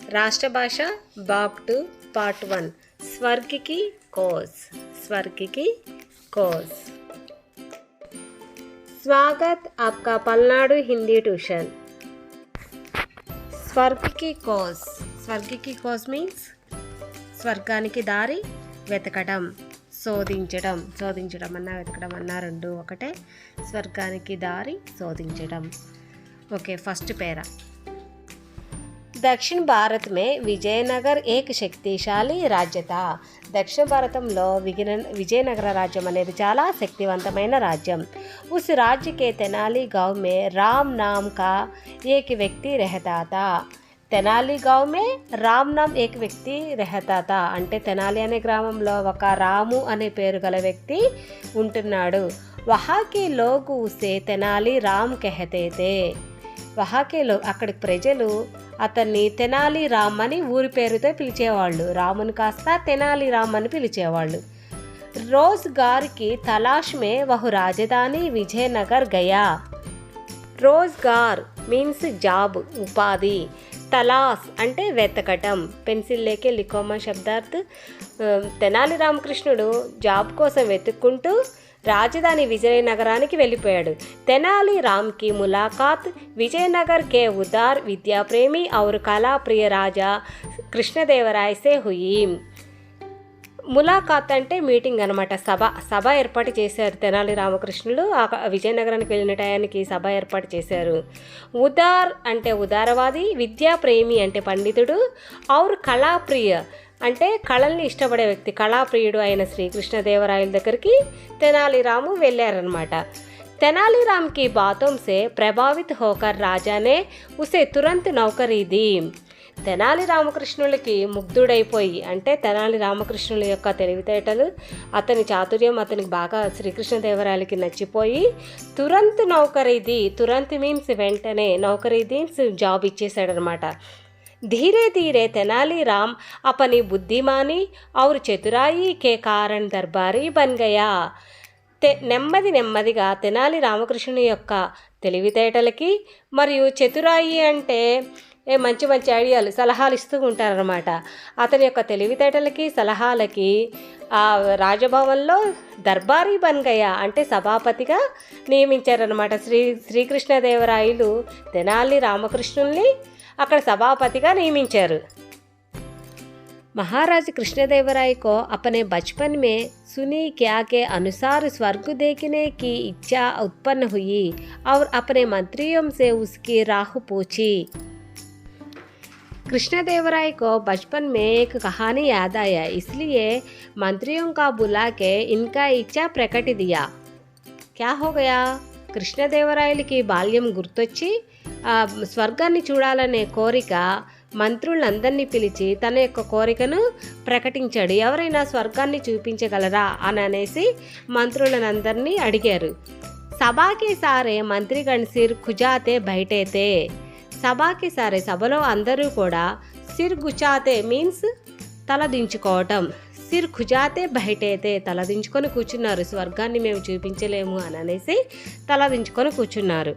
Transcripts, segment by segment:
राष्ट्रभाषा भाग 2 पार्ट 1 स्वर्ग की कोस। स्वागत आपका पलनाडु हिंदी ट्यूशन। स्वर्ग की कोस मीन्स స్వర్గానికి దారి వెతకడం, శోధించడం అన్నా వెతకడం అన్నా రెండు ఒకటే. స్వర్గానికి దారి శోధించడం. ఓకే, ఫస్ట్ పేరా. దక్షిణ భారత్ మే విజయనగర్ ఏక శక్తిశాలి राज्य था. దక్షిణ భారతంలో విజయనగర రాజ్యం అనేది చాలా శక్తివంతమైన రాజ్యం. उस राज्य के तेनाली गांव में राम नाम का एक व्यक्ति रहता था. తెనాలి గావ్ మే రామ్ నామ్ ఏక్ వ్యక్తి రెహతా తా అంటే తెనాలి అనే గ్రామంలో ఒక రాము అనే పేరు గల వ్యక్తి ఉంటున్నాడు. వహాకి లోగ్ ఉసే తెనాలి రామ్ కెహతే తే. వహాకే లోగ్ అక్కడి ప్రజలు అతన్ని తెనాలి రామ్ అని ఊరి పేరుతో పిలిచేవాళ్ళు. రాముని కాస్త తెనాలి రామ్ అని పిలిచేవాళ్ళు. రోజ్గార్ కి తలాష్ మే వహు రాజధాని విజయనగర్ గయా. రోజ్గార్ మీన్స్ జాబ్, ఉపాధి. తలాస్ అంటే వెతకటం. పెన్సిల్ లేకే లిఖోమా శబ్దార్థ్. తెనాలి రామకృష్ణుడు జాబ్ కోసం వెతుక్కుంటూ రాజధాని విజయనగరానికి వెళ్ళిపోయాడు. తెనాలి రామ్ కి ములాకాత్ విజయనగర్ కే ఉదార్ విద్యాప్రేమి और కళా ప్రియ రాజా కృష్ణదేవరాయ సే హుయి. ములాఖాత్ అంటే మీటింగ్ అనమాట, సభ ఏర్పాటు చేశారు. తెనాలి రామకృష్ణుడు విజయనగరానికి వెళ్ళిన టయానికి సభ ఏర్పాటు చేశారు. ఉదార్ అంటే ఉదారవాది, విద్యాప్రేమి అంటే పండితుడు, ఔర్ కళాప్రియ అంటే కళల్ని ఇష్టపడే వ్యక్తి, కళాప్రియుడు అయిన శ్రీకృష్ణదేవరాయల దగ్గరికి తెనాలి రాము వెళ్ళారనమాట. తెనాలి రామ్ కి బాతోం సే ప్రభావిత్ హోకర్ రాజానే ఉసే తురంత్ నౌకరీ दी. తెనాలి రామకృష్ణులకి ముగ్ధుడైపోయి అంటే తెనాలి రామకృష్ణుల యొక్క తెలివితేటలు, అతని చాతుర్యం అతనికి బాగా శ్రీకృష్ణదేవరాయలకి నచ్చిపోయి తురంత్ నౌకరీ दी. తురంత్ మీన్స్ వెంటనే, నౌకరీ మీన్స్ జాబ్ ఇచ్చేసాడనమాట. धीरे धीरे तेनाली राम अपनी बुद्धिमानी और चतुराई के कारण दरबारी बन गया. నెమ్మదిగా తెనాలి రామకృష్ణుని యొక్క తెలివితేటలకి మరియు చతురాయి అంటే మంచి ఐడియాలు, సలహాలు ఇస్తూ ఉంటారనమాట. అతని యొక్క తెలివితేటలకి సలహాలకి ఆ రాజభవన్లో దర్బారీ బన్ గయా అంటే సభాపతిగా నియమించారనమాట. శ్రీకృష్ణదేవరాయలు తెనాలి రామకృష్ణుల్ని అక్కడ సభాపతిగా నియమించారు. महाराज कृष्णदेवराय को अपने बचपन में सुनी क्या के अनुसार स्वर्ग देखने की इच्छा उत्पन्न हुई और अपने मंत्रियों से उसकी राह पूछी. कृष्णदेवराय को बचपन में एक कहानी याद आया, इसलिए मंत्रियों का बुला के इनका इच्छा प्रकट दिया. क्या हो गया? కృష్ణదేవరాయలకి బాల్యం గుర్తొచ్చి స్వర్గాన్ని చూడాలనే కోరిక మంత్రులందరినీ పిలిచి తన యొక్క కోరికను ప్రకటించాడు. ఎవరైనా స్వర్గాన్ని చూపించగలరా అని అనేసి మంత్రులందరినీ అడిగారు. సభాకి సారే మంత్రిగణ్ సిర్ ఖుజాతే బయటైతే. సభాకి సారే సభలో అందరూ కూడా సిర్ గుచాతే మీన్స్ తలదించుకోవటం, సిర్ ఖుజాతే బయటైతే తలదించుకొని కూర్చున్నారు. స్వర్గాన్ని మేము చూపించలేము అని అనేసి తలదించుకొని కూర్చున్నారు.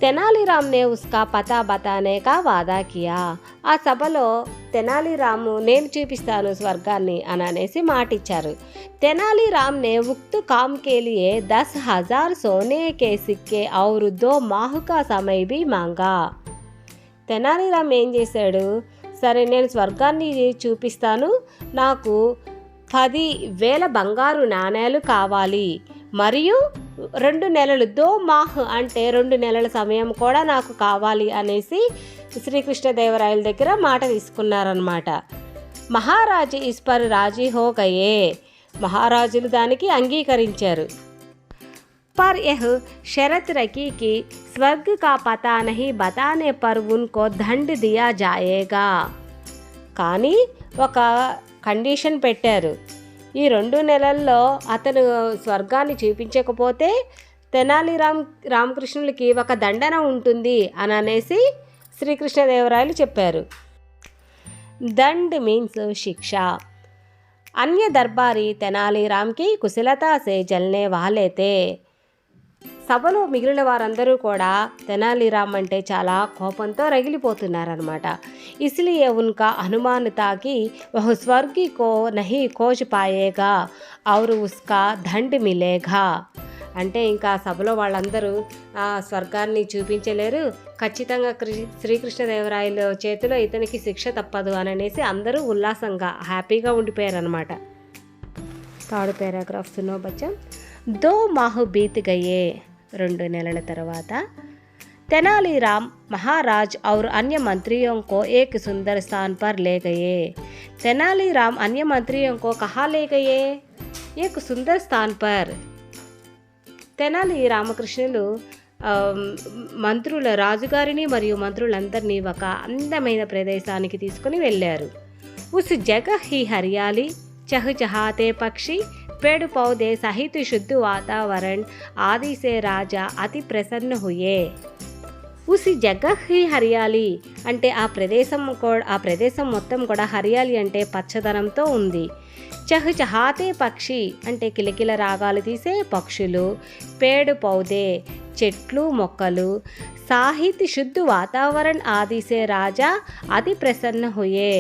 తెనాలి రామ్ నే ఉస్కా పతా బతానే కా వాదా కియా. ఆ సభలో తెనాలి రాము నేను చూపిస్తాను స్వర్గాన్ని అని అనేసి మాటిచ్చారు. తెనాలి రామ్ నే ఉక్త్ కామ్ కే లియే 10,000 సోనే కే సిక్కే और 2 माह का समय भी मांगा. తెనాలి రామ్ ఏం చేశాడు, సరే నేను స్వర్గాన్ని చూపిస్తాను, నాకు 10,000 బంగారు నాణేలు కావాలి మరియు 2 నెలలు 2 మాహ్ అంటే 2 నెలల సమయం కూడా నాకు కావాలి అనేసి శ్రీకృష్ణదేవరాయల దగ్గర మాట తీసుకున్నారనమాట. మహారాజు ఇస్ పర్ రాజీ హో గయే. మహారాజులు దానికి అంగీకరించారు. पर यह शर्त रखी कि स्वर्ग का पता नहीं बताने पर उनको दंड दिया जाएगा. కానీ ఒక కండిషన్ పెట్టారు, ఈ 2 నెలల్లో అతను స్వర్గాన్ని చూపించకపోతే తెనాలి రామకృష్ణులకి ఒక దండన ఉంటుంది అని అనేసి శ్రీకృష్ణదేవరాయలు చెప్పారు. దండ్ మీన్స్ శిక్ష. अन्य दरबारी तेनाली राम की कुशलता से जलने वाले थे. సభలో మిగిలిన వారందరూ కూడా తెనాలీరామ్ అంటే చాలా కోపంతో రగిలిపోతున్నారనమాట. ఇస్లియే ఉన్కా అనుమాన్ తాకి వహ్ స్వర్గి కో నహీ ఖోజ్ పాయేగా ఔర్ ఉస్కా దండ్ మిలేగా. అంటే ఇంకా సభలో వాళ్ళందరూ స్వర్గాన్ని చూపించలేరు, ఖచ్చితంగా శ్రీకృష్ణదేవరాయల చేతిలో ఇతనికి శిక్ష తప్పదు అని అనేసి అందరూ ఉల్లాసంగా హ్యాపీగా ఉండిపోయారనమాట. థర్డ్ పారాగ్రాఫ్ సునో బచ్చా. 2 మాహ్ బీత్ గయే, 2 నెలల తర్వాత तेनालीराम महाराज और अन्य मंत्रियों को एक सुंदर स्थान पर ले गए. तेनालीराम अन्य मंत्रियों को कहाँ ले गए? एक सुंदर स्थान पर. తెనాలి రామకృష్ణులు మంత్రుల రాజుగారిని మరియు మంత్రులందరినీ ఒక అందమైన ప్రదేశానికి తీసుకుని వెళ్ళారు. ఉస్ జగహ్ హీ హరియాలి చహచహాతే పక్షి पेड़ पौधे सहित शुद्ध वातावरण आदि से राजा अति प्रसन्न हुए. ఉసి జగహ్ హీ హరియాలి అంటే ఆ ప్రదేశం మొత్తం కూడా హరియాలి అంటే పచ్చదనంతో ఉంది. చహచహాతే పక్షి అంటే కిలకిల రాగాలు తీసే పక్షులు, పేడు పౌదే చెట్లు మొక్కలు, సాహిత్ శుద్ధ వాతావరణ ఆదిసే రాజా అతి ప్రసన్న హుయే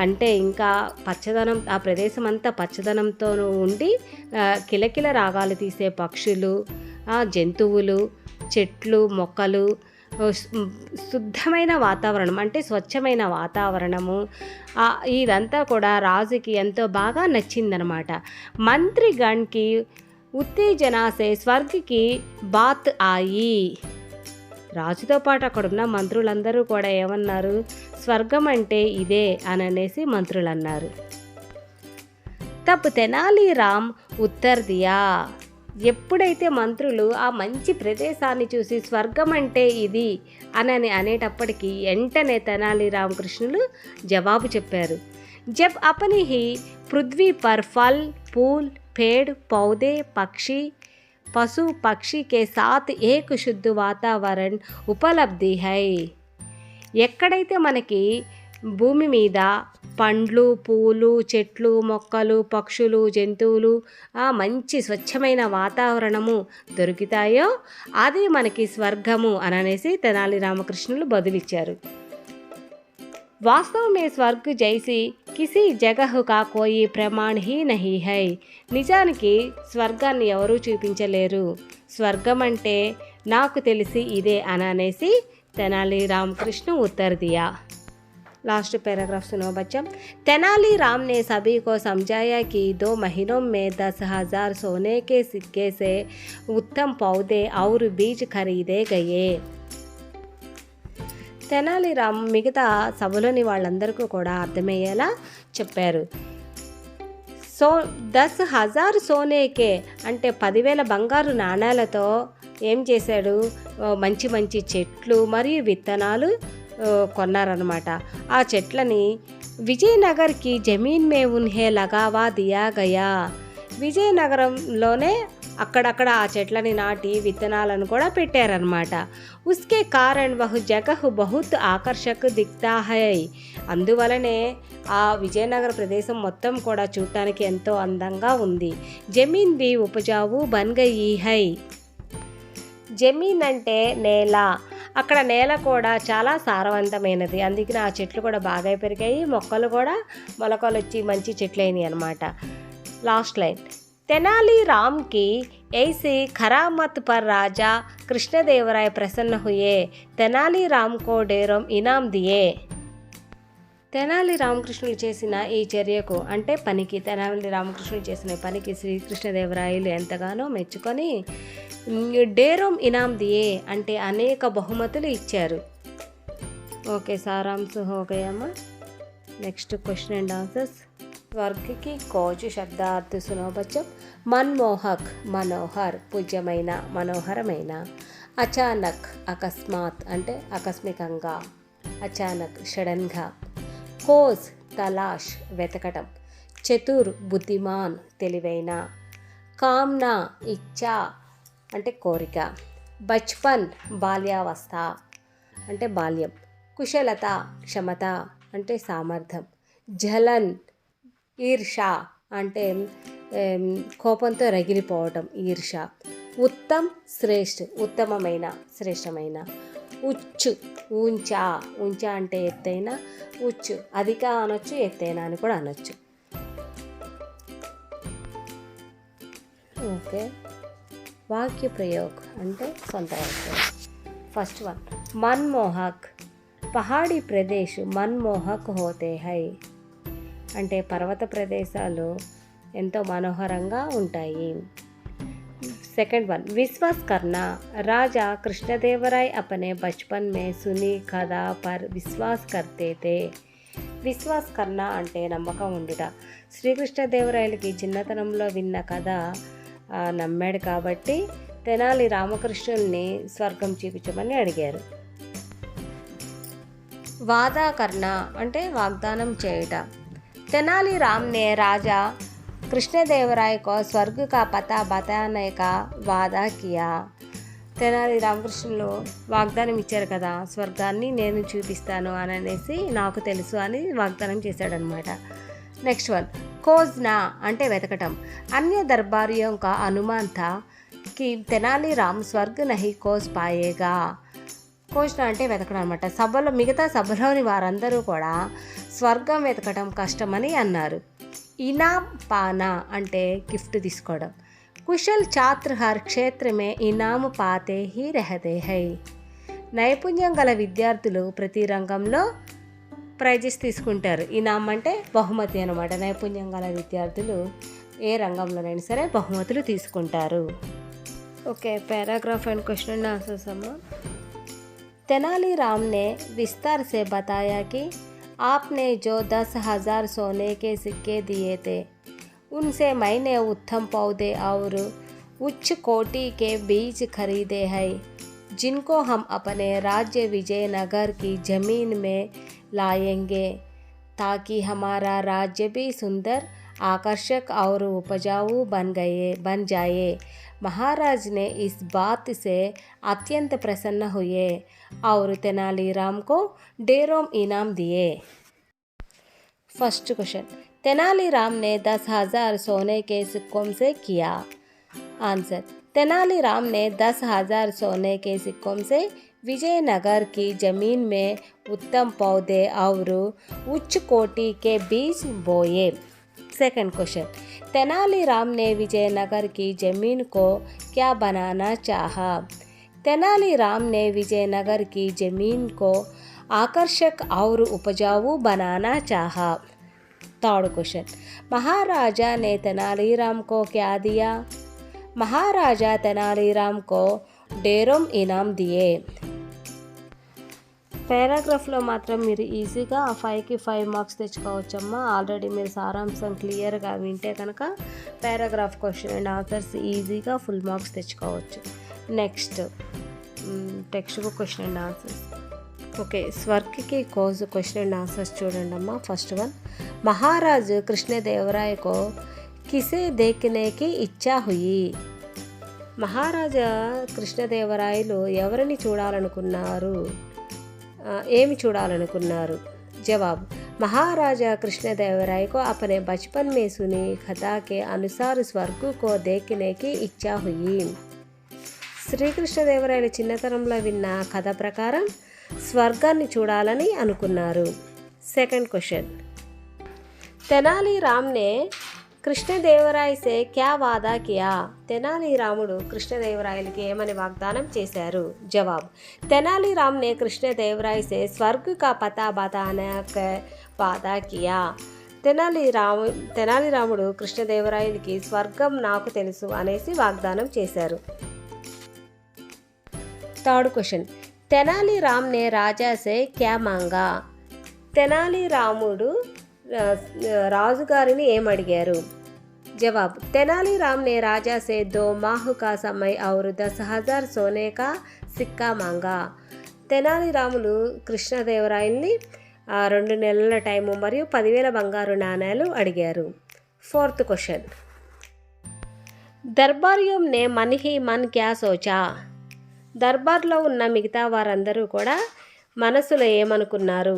అంటే ఇంకా పచ్చదనం, ఆ ప్రదేశం అంతా పచ్చదనంతో ఉండి కిలకిల రాగాలు తీసే పక్షులు, జంతువులు, చెట్లు మొక్కలు, శుద్ధమైన వాతావరణం అంటే స్వచ్ఛమైన వాతావరణము, ఇదంతా కూడా రాజుకి ఎంతో బాగా నచ్చిందనమాట. మంత్రిగణ్కి ఉత్తేజన సే స్వర్గకి బాత్ ఆయి. రాజుతో పాటు అక్కడున్న మంత్రులందరూ కూడా ఏమన్నారు, స్వర్గం అంటే ఇదే అని అనేసి మంత్రులు అన్నారు. తప్ తెనాలీరామ్ ఉత్తర్ దియా. ఎప్పుడైతే మంత్రులు ఆ మంచి ప్రదేశాన్ని చూసి స్వర్గం అంటే ఇది అని అనేటప్పటికీ వెంటనే తెనాలి రామకృష్ణులు జవాబు చెప్పారు. జబ్ అపని హీ పృథ్వీ పర్ ఫల్ ఫూల్ పేడ్ పౌదే పక్షి పశు పక్షి కే సాత్ ఏక్ శుద్ధ వాతావరణ ఉపలబ్ధి హై. ఎక్కడైతే మనకి భూమి మీద పండ్లు పూలు చెట్లు మొక్కలు పక్షులు జంతువులు మంచి స్వచ్ఛమైన వాతావరణము దొరుకుతాయో అది మనకి స్వర్గము అని అనేసి తెనాలి రామకృష్ణులు బదులిచ్చారు. వాస్తవం మే స్వర్గ్ జైసి కిసి జగహ్ కా కోయి ప్రమాణ్ హీ నహీ హై. నిజానికి స్వర్గాన్ని ఎవరూ చూపించలేరు, స్వర్గం అంటే నాకు తెలిసి ఇదే అని అనేసి తెనాలి రామకృష్ణ ఉత్తర్ దియా. लास्ट पैराग्राफ सुनो बच्चा. तेनालीराम ने सभी को समझाया कि 2 महीनों में 10,000 सोने के सिक्के से उत्तम पौधे और बीज खरीदे गए. తెనాలీరామ్ మిగతా సభలోని వాళ్ళందరికీ కూడా అర్థమయ్యేలా చెప్పారు. 10,000 సోనేకే అంటే 10,000 బంగారు నాణేలతో ఏం చేశాడు, మంచి మంచి చెట్లు మరియు విత్తనాలు కొన్నారనమాట. ఆ చెట్లని విజయనగర్కి జమీన్ మే ఉన్హే లగావా దియా గయా. విజయనగరంలోనే అక్కడక్కడ ఆ చెట్లని నాటి విత్తనాలను కూడా పెట్టారనమాట. ఉస్కే కారణ్ వహ్ జగహ్ బహుత్ ఆకర్షక్ దిక్తా హై. అందువలనే ఆ విజయనగర ప్రదేశం మొత్తం కూడా చూడటానికి ఎంతో అందంగా ఉంది. జమీన్ బి ఉపజావు బన్ గయి హై. జమీన్ అంటే నేల, అక్కడ నేల కూడా చాలా సారవంతమైనది, అందుకని ఆ చెట్లు కూడా బాగా పెరిగాయి, మొక్కలు కూడా మొలకలు వచ్చి మంచి చెట్లు అయినాయి అనమాట. Last line. తెనాలి రామ్కి ऐसी खरामत पर राजा कृष्णदेवराय प्रसन्न हुए. తెనాలి రామ్ కో డేరం ఇనాం దియే. తెనాలి రామకృష్ణులు చేసిన ఈ చర్యకు అంటే పనికి, తెనాలి రామకృష్ణులు చేసిన పనికి శ్రీకృష్ణదేవరాయలు ఎంతగానో మెచ్చుకొని డేరోం ఇనాం దియే అంటే అనేక బహుమతులు ఇచ్చారు. ఓకే, సారాంశం హో గయామా. Next question and answers. స్వర్గ్ కి కోజ్ శబ్దార్థ సునో బచ్చో. మన్మోహక్ మనోహర్, పూజ్యమైన మనోహరమైన. అచానక్ అకస్మాత్ అంటే ఆకస్మికంగా, అచానక్ సడన్గా. కోజ్ తలాష్ వెతకటం. చతుర్ బుద్ధిమాన్ తెలివైన. కామ్నా ఇచ్చా అంటే కోరిక. బచ్పన్ బాల్యావస్థ అంటే బాల్యం. కుశలత క్షమత అంటే సామర్థ్యం. జలన్ ఈర్ష అంటే కోపంతో రగిలిపోవటం ఈర్ష. ఉత్తమ్ శ్రేష్ఠ ఉత్తమమైన శ్రేష్టమైన. ఉచ్చు ఊంచా ఉంచా అంటే ఎత్తైన, ఉచ్చు అధిక అనొచ్చు, ఎత్తైన అని కూడా అనొచ్చు. ఓకే, వాక్య ప్రయోగ్ అంటే సొంత వాక్యం. ఫస్ట్ వన్, మన్మోహక్. పహాడీ ప్రదేశ్ మన్మోహక్ హోతే హై అంటే పర్వత ప్రదేశాలు ఎంతో మనోహరంగా ఉంటాయి. सेकंड वन, विश्वास करना. राजा कृष्णदेवराय अपने बचपन में सुनी कथा पर विश्वास करते थे. విశ్వాస్ కన్నా అంటే నమ్మకం ఉండుట. శ్రీకృష్ణదేవరాయలకి చిన్నతనంలో విన్న కథ నమ్మాడు కాబట్టి తెనాలి రామకృష్ణుల్ని స్వర్గం చూపించమని అడిగారు. వాదా కర్ణ అంటే వాగ్దానం చేయుట. తెనాలి రామ్నే రాజా कृष्णदेवराय को स्वर्ग का पता बताने का वादा किया. తెనాలి రామకృష్ణులు వాగ్దానం ఇచ్చారు కదా, స్వర్గాన్ని నేను చూపిస్తాను అని అనేసి నాకు తెలుసు అని వాగ్దానం చేశాడనమాట. నెక్స్ట్ వన్, खोजना అంటే వెతకటం. अन्य दरबारियों का अनुमान था कि తెనాలిరామ్ స్వర్గ్ నహి కోస్ పాయేగా. खोजना అంటే వెతకడం అనమాట. మిగతా సభలోని వారందరూ కూడా స్వర్గం వెతకడం కష్టమని అన్నారు. ఇనామ్ పానా అంటే గిఫ్ట్ తీసుకోవడం. కుశల్ ఛాత్ర హర్ క్షేత్ర మే ఇనామ్ పాతే హీ రహతే హై. నైపుణ్యం గల విద్యార్థులు ప్రతి రంగంలో ప్రైజెస్ తీసుకుంటారు. ఇనామ్ అంటే బహుమతి అనమాట. నైపుణ్యం గల విద్యార్థులు ఏ రంగంలోనైనా సరే బహుమతులు తీసుకుంటారు. Okay, paragraph and question and answers अम्मा. तेनालीराम ने विस्तार से बताया कि आपने जो 10,000 सोने के सिक्के दिए थे उनसे मैंने उत्तम पौधे और उच्च कोटि के बीज खरीदे हैं जिनको हम अपने राज्य विजयनगर की ज़मीन में लाएंगे ताकि हमारा राज्य भी सुंदर, आकर्षक और उपजाऊ बन जाए. महाराज ने इस बात से अत्यंत प्रसन्न हुए और तेनालीराम को ढेरों इनाम दिए. फर्स्ट क्वेश्चन, तेनालीराम ने 10,000 सोने के सिक्कों से किया. आंसर, तेनालीराम ने 10,000 सोने के सिक्कों से विजयनगर की जमीन में उत्तम पौधे और उच्च कोटि के बीज बोए. सेकंड क्वेश्चन, तेनालीराम ने विजयनगर की जमीन को क्या बनाना चाहा. तेनालीराम ने विजयनगर की जमीन को आकर्षक और उपजाऊ बनाना चाहा. थर्ड क्वेश्चन, महाराजा ने तेनालीराम को क्या दिया. महाराजा तेनालीराम को ढेरों इनाम दिए. పారాగ్రాఫ్లో మాత్రం మీరు ఈజీగా 5కి 5 మార్క్స్ తెచ్చుకోవచ్చమ్మా. ఆల్రెడీ మీరు సారాంశం క్లియర్గా వింటే కనుక పారాగ్రాఫ్ క్వశ్చన్ అండ్ ఆన్సర్స్ ఈజీగా ఫుల్ మార్క్స్ తెచ్చుకోవచ్చు. Next text book question and answers. Okay, స్వర్గ్కి కోజ్ క్వశ్చన్ అండ్ ఆన్సర్స్ చూడండి అమ్మా. ఫస్ట్ వన్, మహారాజు కృష్ణదేవరాయ को किसे देखने की इच्छा हुई. మహారాజా కృష్ణదేవరాయలు ఎవరిని చూడాలనుకున్నారు, ఏమి చూడాలనుకున్నారు. జవాబు, महाराजा कृष्णदेवराय को अपने बचपन में सुनी कथा के अनुसार स्वर्ग को देखने की इच्छा हुई. శ్రీకృష్ణదేవరాయలు చిన్నతనంలో విన్న కథ ప్రకారం స్వర్గాన్ని చూడాలని అనుకున్నారు. సెకండ్ క్వశ్చన్, తెనాలీరామ్ నే కృష్ణదేవరాయ సే క్యా వాదా కియా. తెనాలీరాముడు కృష్ణదేవరాయలకి ఏమని వాగ్దానం చేశారు. జవాబు, తెనాలీరామ్ నే కృష్ణదేవరాయ సే స్వర్గ్ కా పతా బతానే కా వాదా కియా. తెనాలీరాముడు కృష్ణదేవరాయలకి స్వర్గం నాకు తెలుసు అనేసి వాగ్దానం చేశారు. థర్డ్ క్వశ్చన్, తెనాలీరామ్ నే రాజా సే క్యా మాంగా. తెనాలీరాముడు రాజుగారిని ఏమడిగారు. జవాబు, तेनालीराम ने राजा से 2 माह का समय और 10,000 सोने का सिक्का मांगा. తెనాలీరాములు కృష్ణదేవరాయల్ని 2 నెలల టైము మరియు 10,000 బంగారు నాణేలు అడిగారు. ఫోర్త్ క్వశ్చన్, దర్బారియం నే మన్ హీ మన్ క్యా సోచా. దర్బార్లో ఉన్న మిగతా వారందరూ కూడా మనసులో ఏమనుకున్నారు.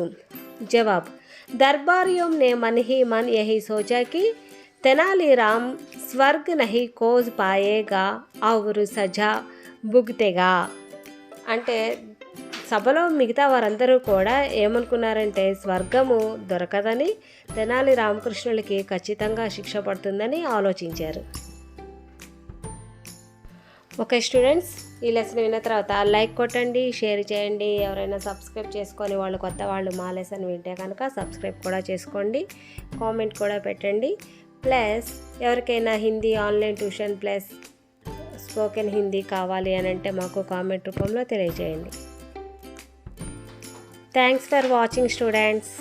జవాబు, దర్బారియం నే మన్ హీ మన్ యహీ సోచా కి తెనాలిరామ్ స్వర్గ్ నహి కోజ్ పాయేగా ఔర్ సజా భుగ్తేగా. అంటే సభలో మిగతా వారందరూ కూడా ఏమనుకున్నారంటే స్వర్గము దొరకదని, తెనాలి రామకృష్ణులకి ఖచ్చితంగా శిక్ష పడుతుందని ఆలోచించారు. ఓకే స్టూడెంట్స్, ఈ లెసన్ విన్న తర్వాత లైక్ కొట్టండి, షేర్ చేయండి. ఎవరైనా సబ్స్క్రైబ్ చేసుకొని వాళ్ళు కొత్త వాళ్ళు మా లెసన్ వింటే కనుక సబ్స్క్రైబ్ కూడా చేసుకోండి, కామెంట్ కూడా పెట్టండి. ప్లస్ ఎవరికైనా Hindi online tuition plus spoken Hindi కావాలి అని అంటే మాకు కామెంట్ రూపంలో తెలియజేయండి. Thanks for watching students.